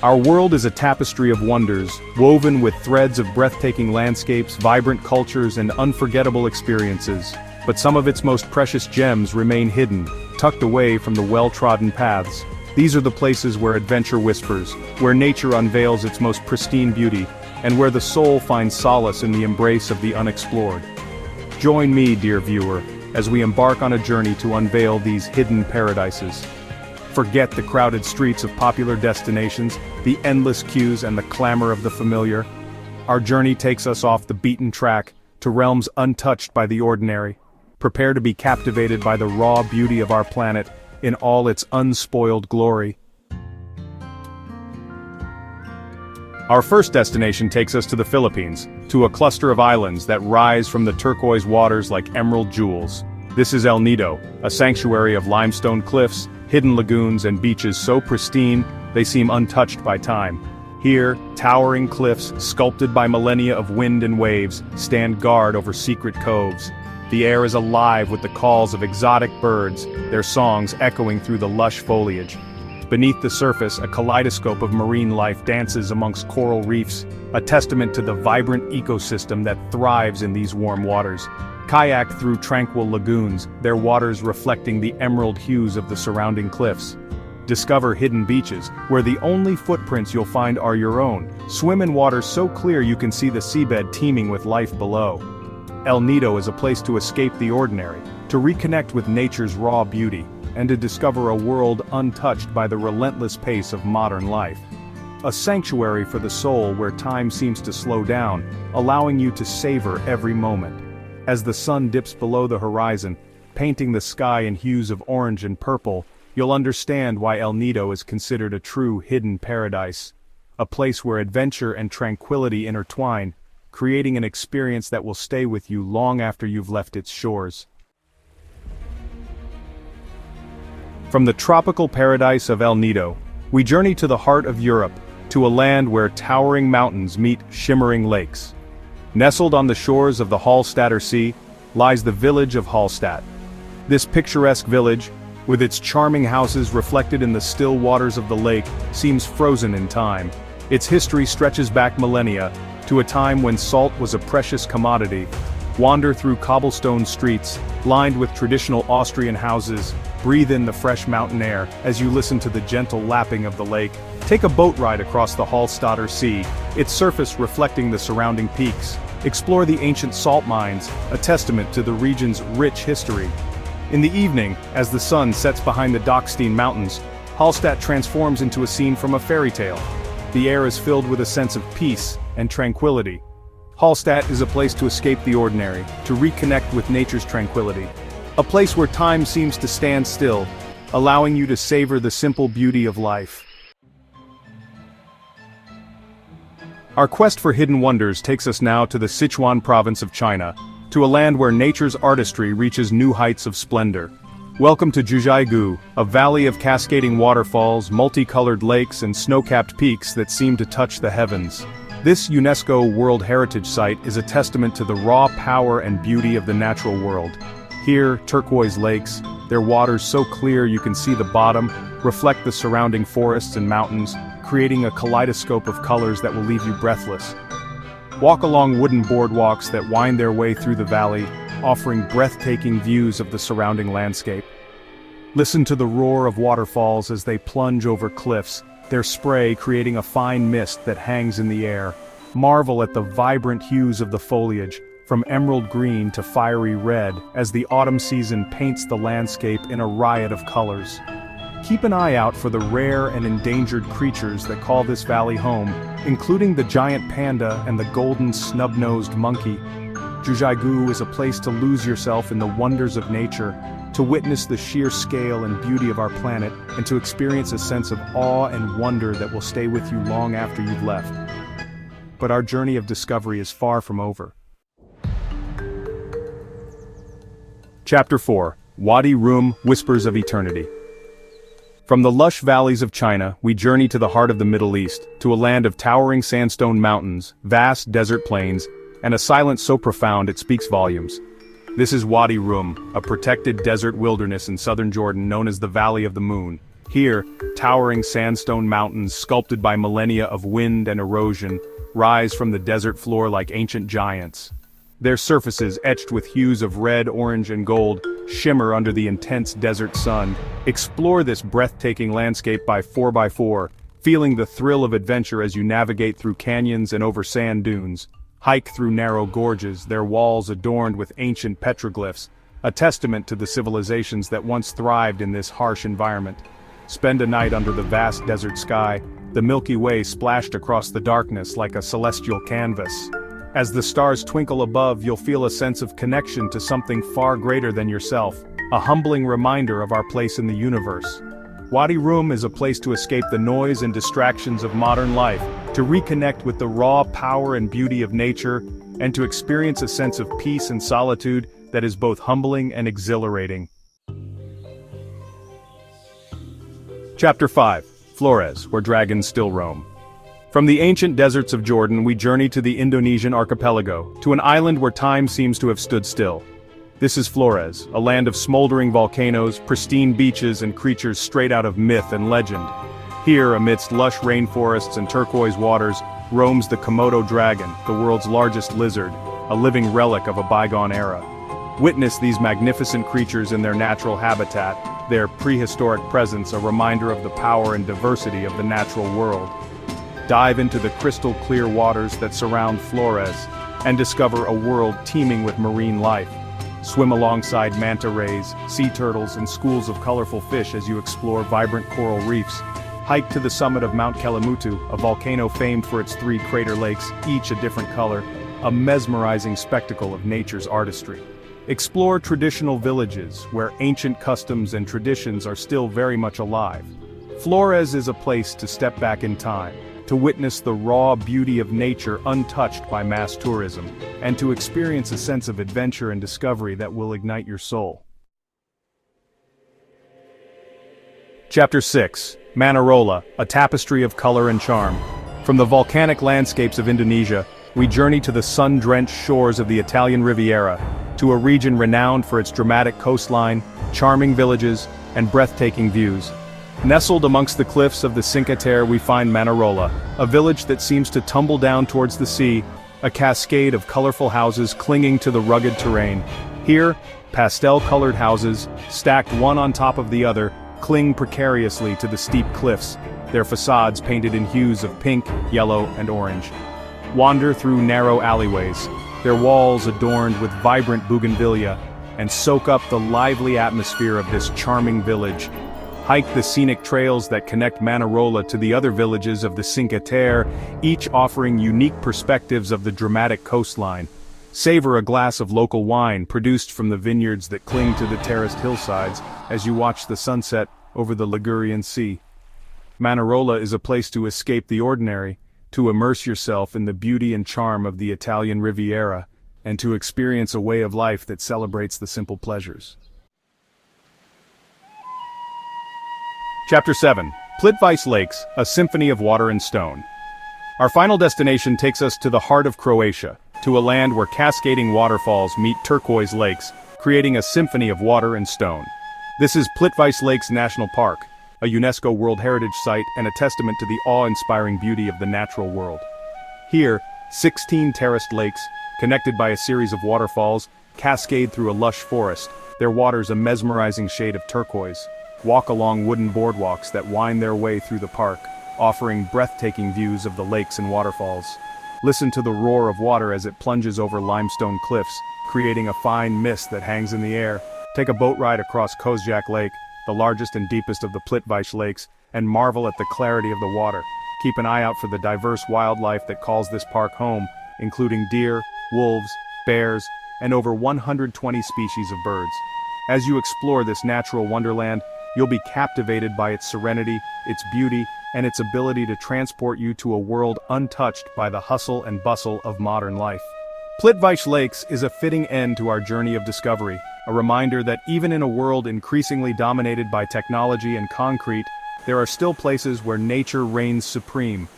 Our world is a tapestry of wonders, woven with threads of breathtaking landscapes, vibrant cultures, and unforgettable experiences. But some of its most precious gems remain hidden, tucked away from the well-trodden paths. These are the places where adventure whispers, where nature unveils its most pristine beauty, and where the soul finds solace in the embrace of the unexplored. Join me, dear viewer, as we embark on a journey to unveil these hidden paradises. Forget the crowded streets of popular destinations, the endless queues and the clamor of the familiar. Our journey takes us off the beaten track, to realms untouched by the ordinary. Prepare to be captivated by the raw beauty of our planet, in all its unspoiled glory. Our first destination takes us to the Philippines, to a cluster of islands that rise from the turquoise waters like emerald jewels. This is El Nido, a sanctuary of limestone cliffs, hidden lagoons and beaches so pristine, they seem untouched by time. Here, towering cliffs, sculpted by millennia of wind and waves, stand guard over secret coves. The air is alive with the calls of exotic birds, their songs echoing through the lush foliage. Beneath the surface, a kaleidoscope of marine life dances amongst coral reefs, a testament to the vibrant ecosystem that thrives in these warm waters. Kayak through tranquil lagoons, their waters reflecting the emerald hues of the surrounding cliffs. Discover hidden beaches, where the only footprints you'll find are your own. Swim in water so clear you can see the seabed teeming with life below. El Nido is a place to escape the ordinary, to reconnect with nature's raw beauty, and to discover a world untouched by the relentless pace of modern life. A sanctuary for the soul where time seems to slow down, allowing you to savor every moment. As the sun dips below the horizon, painting the sky in hues of orange and purple, you'll understand why El Nido is considered a true hidden paradise. A place where adventure and tranquility intertwine, creating an experience that will stay with you long after you've left its shores. From the tropical paradise of El Nido, we journey to the heart of Europe, to a land where towering mountains meet shimmering lakes. Nestled on the shores of the Hallstatter Sea, lies the village of Hallstatt. This picturesque village, with its charming houses reflected in the still waters of the lake, seems frozen in time. Its history stretches back millennia, to a time when salt was a precious commodity. Wander through cobblestone streets, lined with traditional Austrian houses, breathe in the fresh mountain air as you listen to the gentle lapping of the lake. Take a boat ride across the Hallstatter Sea, its surface reflecting the surrounding peaks. Explore the ancient salt mines, a testament to the region's rich history. In the evening, as the sun sets behind the Dockstein Mountains, Hallstatt transforms into a scene from a fairy tale. The air is filled with a sense of peace and tranquility. Hallstatt is a place to escape the ordinary, to reconnect with nature's tranquility. A place where time seems to stand still, allowing you to savor the simple beauty of life. Our quest for hidden wonders takes us now to the Sichuan province of China, to a land where nature's artistry reaches new heights of splendor. Welcome to Zhujiaigu, a valley of cascading waterfalls, multicolored lakes, and snow-capped peaks that seem to touch the heavens. This UNESCO World Heritage Site is a testament to the raw power and beauty of the natural world. Here, turquoise lakes, their waters so clear you can see the bottom, reflect the surrounding forests and mountains, creating a kaleidoscope of colors that will leave you breathless. Walk along wooden boardwalks that wind their way through the valley, offering breathtaking views of the surrounding landscape. Listen to the roar of waterfalls as they plunge over cliffs, their spray creating a fine mist that hangs in the air. Marvel at the vibrant hues of the foliage, from emerald green to fiery red, as the autumn season paints the landscape in a riot of colors. Keep an eye out for the rare and endangered creatures that call this valley home, including the giant panda and the golden snub-nosed monkey. Zhujiaigu is a place to lose yourself in the wonders of nature, to witness the sheer scale and beauty of our planet, and to experience a sense of awe and wonder that will stay with you long after you've left. But our journey of discovery is far from over. Chapter 4: Wadi Rum, Whispers of Eternity. From the lush valleys of China, we journey to the heart of the Middle East, to a land of towering sandstone mountains, vast desert plains, and a silence so profound it speaks volumes. This is Wadi Rum, a protected desert wilderness in southern Jordan known as the Valley of the Moon. Here, towering sandstone mountains sculpted by millennia of wind and erosion rise from the desert floor like ancient giants. Their surfaces, etched with hues of red, orange, and gold, shimmer under the intense desert sun. Explore this breathtaking landscape by 4x4, feeling the thrill of adventure as you navigate through canyons and over sand dunes. Hike through narrow gorges, their walls adorned with ancient petroglyphs, a testament to the civilizations that once thrived in this harsh environment. Spend a night under the vast desert sky, the Milky Way splashed across the darkness like a celestial canvas. As the stars twinkle above, you'll feel a sense of connection to something far greater than yourself, a humbling reminder of our place in the universe. Wadi Rum is a place to escape the noise and distractions of modern life, to reconnect with the raw power and beauty of nature, and to experience a sense of peace and solitude that is both humbling and exhilarating. Chapter 5. Flores, where dragons still roam. From the ancient deserts of Jordan we journey to the Indonesian archipelago, to an island where time seems to have stood still. This is Flores, a land of smoldering volcanoes, pristine beaches and creatures straight out of myth and legend. Here, amidst lush rainforests and turquoise waters, roams the Komodo dragon, the world's largest lizard, a living relic of a bygone era. Witness these magnificent creatures in their natural habitat, their prehistoric presence a reminder of the power and diversity of the natural world. Dive into the crystal-clear waters that surround Flores, and discover a world teeming with marine life. Swim alongside manta rays, sea turtles, and schools of colorful fish as you explore vibrant coral reefs. Hike to the summit of Mount Kelimutu, a volcano famed for its 3 crater lakes, each a different color, a mesmerizing spectacle of nature's artistry. Explore traditional villages, where ancient customs and traditions are still very much alive. Flores is a place to step back in time, to witness the raw beauty of nature untouched by mass tourism, and to experience a sense of adventure and discovery that will ignite your soul. Chapter 6. Manarola, a tapestry of color and charm. From the volcanic landscapes of Indonesia, we journey to the sun-drenched shores of the Italian Riviera, to a region renowned for its dramatic coastline, charming villages, and breathtaking views. Nestled amongst the cliffs of the Cinque Terre we find Manarola, a village that seems to tumble down towards the sea, a cascade of colorful houses clinging to the rugged terrain. Here, pastel-colored houses, stacked one on top of the other, cling precariously to the steep cliffs, their facades painted in hues of pink, yellow, and orange. Wander through narrow alleyways, their walls adorned with vibrant bougainvillea, and soak up the lively atmosphere of this charming village. Hike the scenic trails that connect Manarola to the other villages of the Cinque Terre, each offering unique perspectives of the dramatic coastline. Savor a glass of local wine produced from the vineyards that cling to the terraced hillsides as you watch the sunset over the Ligurian Sea. Manarola is a place to escape the ordinary, to immerse yourself in the beauty and charm of the Italian Riviera, and to experience a way of life that celebrates the simple pleasures. Chapter 7. Plitvice Lakes, a symphony of water and stone. Our final destination takes us to the heart of Croatia, to a land where cascading waterfalls meet turquoise lakes, creating a symphony of water and stone. This is Plitvice Lakes National Park, a UNESCO World Heritage Site and a testament to the awe-inspiring beauty of the natural world. Here, 16 terraced lakes, connected by a series of waterfalls, cascade through a lush forest, their waters a mesmerizing shade of turquoise. Walk along wooden boardwalks that wind their way through the park, offering breathtaking views of the lakes and waterfalls. Listen to the roar of water as it plunges over limestone cliffs, creating a fine mist that hangs in the air. Take a boat ride across Kozjak Lake, the largest and deepest of the Plitvice lakes, and marvel at the clarity of the water. Keep an eye out for the diverse wildlife that calls this park home, including deer, wolves, bears, and over 120 species of birds. As you explore this natural wonderland, you'll be captivated by its serenity, its beauty, and its ability to transport you to a world untouched by the hustle and bustle of modern life. Plitvice Lakes is a fitting end to our journey of discovery, a reminder that even in a world increasingly dominated by technology and concrete, there are still places where nature reigns supreme.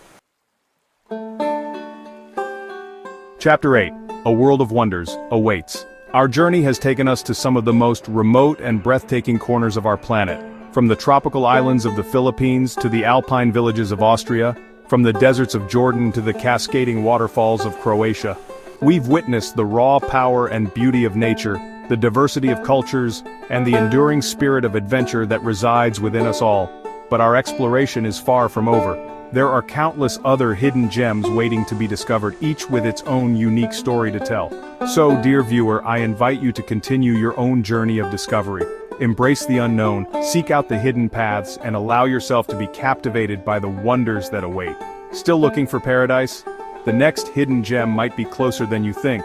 Chapter 8. A World of Wonders awaits. Our journey has taken us to some of the most remote and breathtaking corners of our planet. From the tropical islands of the Philippines to the Alpine villages of Austria, from the deserts of Jordan to the cascading waterfalls of Croatia, we've witnessed the raw power and beauty of nature, the diversity of cultures, and the enduring spirit of adventure that resides within us all. But our exploration is far from over. There are countless other hidden gems waiting to be discovered, each with its own unique story to tell. So, dear viewer, I invite you to continue your own journey of discovery. Embrace the unknown, seek out the hidden paths, and allow yourself to be captivated by the wonders that await. Still looking for paradise? The next hidden gem might be closer than you think.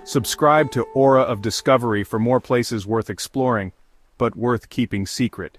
Subscribe to Aura of Discovery for more places worth exploring, but worth keeping secret.